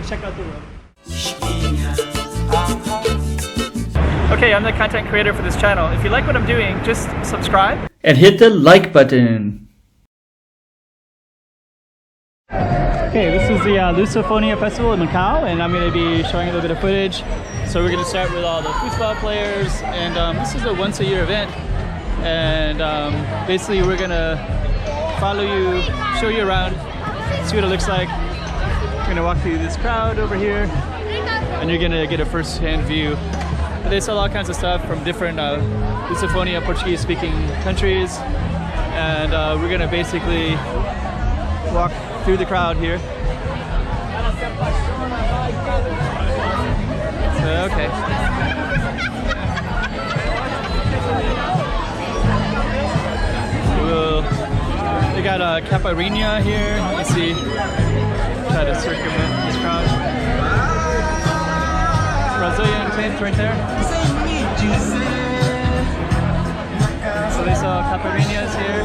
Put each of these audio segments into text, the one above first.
check out the room. Okay, I'm the content creator for this channel. If you like what I'm doing, just subscribe and hit the like button. Okay, this is the Lusofonia festival in Macau, and I'm going to be showing a little bit of footage. So we're going to start with all the foosball players, and this is a once-a-year event. And basically we're going to follow you, show you around, see what it looks like. We're going to walk through this crowd over here, and you're going to get a first-hand view. They sell all kinds of stuff from different Lusofonia Portuguese-speaking countries, and we're going to basically walk through the crowd here. So, okay. They got a caipirinha here. Let's see. Try to circumvent this crowd. Brazilian tent right there. So they sell caipirinhas here.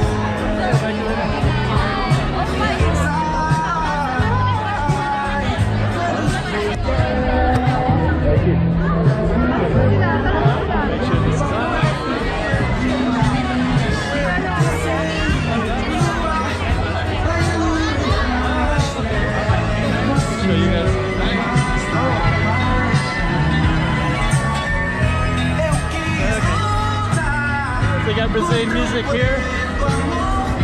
They got Brazilian music here,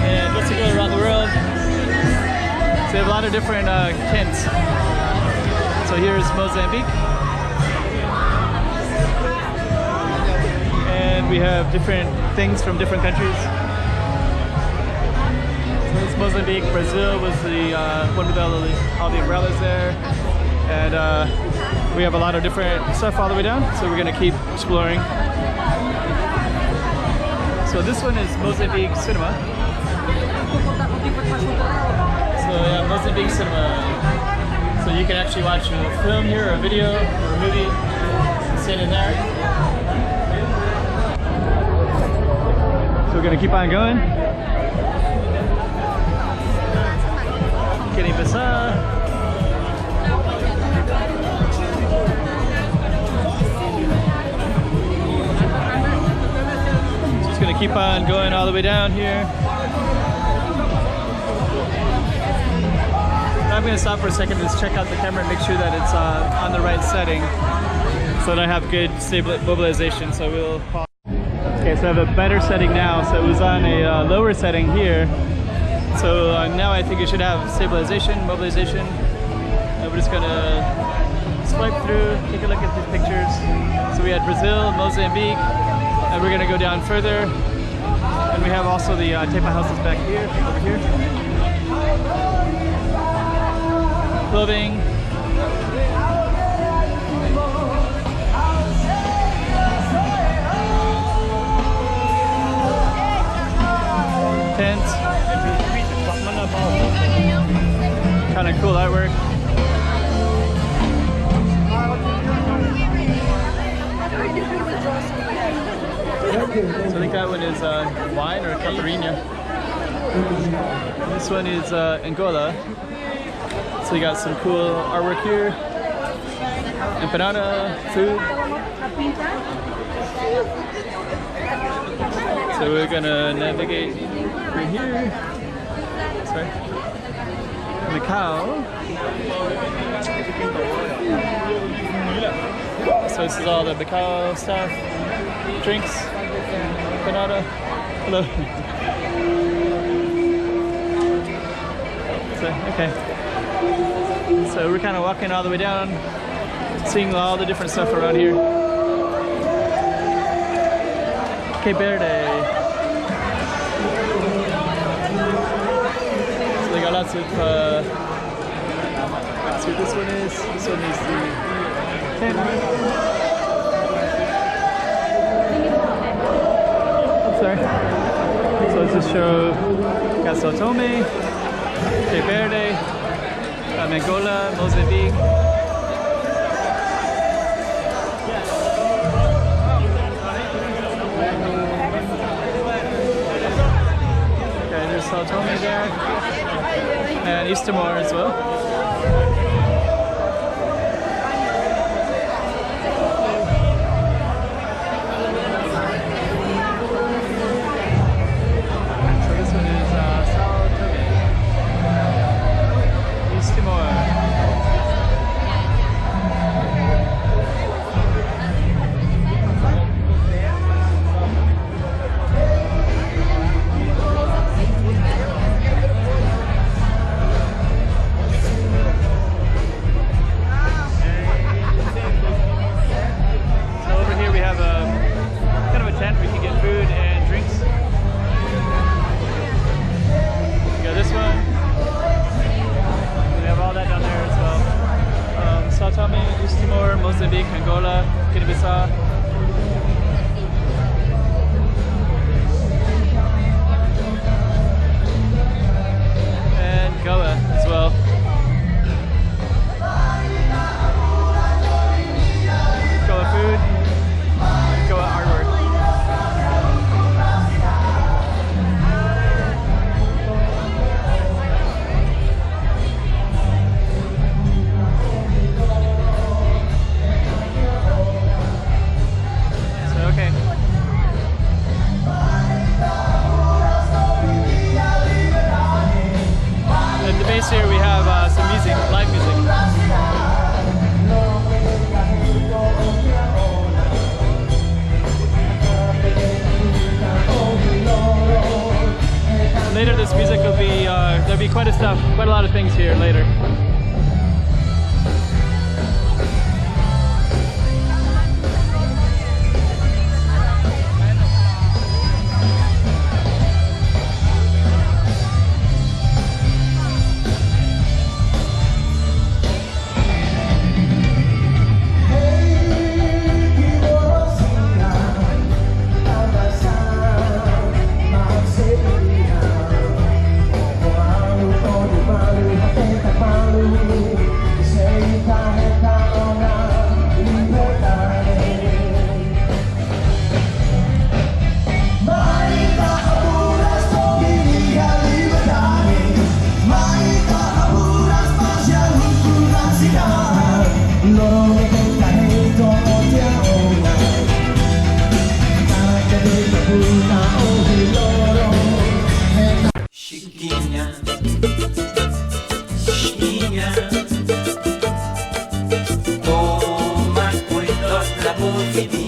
and just to go around the world. So they have a lot of different tents. So here's Mozambique, and we have different things from different countries. So it's Mozambique. Brazil was the one with all the umbrellas there, and we have a lot of different stuff all the way down. So we're gonna keep exploring. So this one is Mozambique Cinema. So yeah, Mozambique Cinema. So you can actually watch a film here, or a video, or a movie, sit in there. So we're gonna keep on going. Guinea-Bissau. Gonna keep on going all the way down here. I'm gonna stop for a second to just check out the camera and make sure that it's on the right setting, so that I have good mobilization. So we'll pause. Okay, so I have a better setting now. So it was on a lower setting here. So now I think it should have stabilization, mobilization. And we're just gonna swipe through, take a look at the pictures. So we had Brazil, Mozambique. And we're gonna go down further, and we have also the tape houses back here, over here. Clothing. Tents. Kind of cool artwork. So I think that one is wine or caipirinha. This one is Angola. So you got some cool artwork here. Empanada, food. So we're gonna navigate through here. Sorry. Macau. So this is all the Macau stuff. Drinks. Empanada. Hello. So, okay. So we're kind of walking all the way down, seeing all the different stuff around here. Verde. So they got lots of, let's see what this one is. This one is the tent. Sorry. So let's just show, got Tome, Verde, Angola, Mozambique. Okay, there's Tome there, and Timor as well. Guinea-Bissau. And Goa as well. Goa food, Goa artwork. Okay. At the base here we have some music, live music. Later this music will be, there'll be quite a lot of things here later. Chiquinha, Chiquinha, toma cuidado da bovidinha.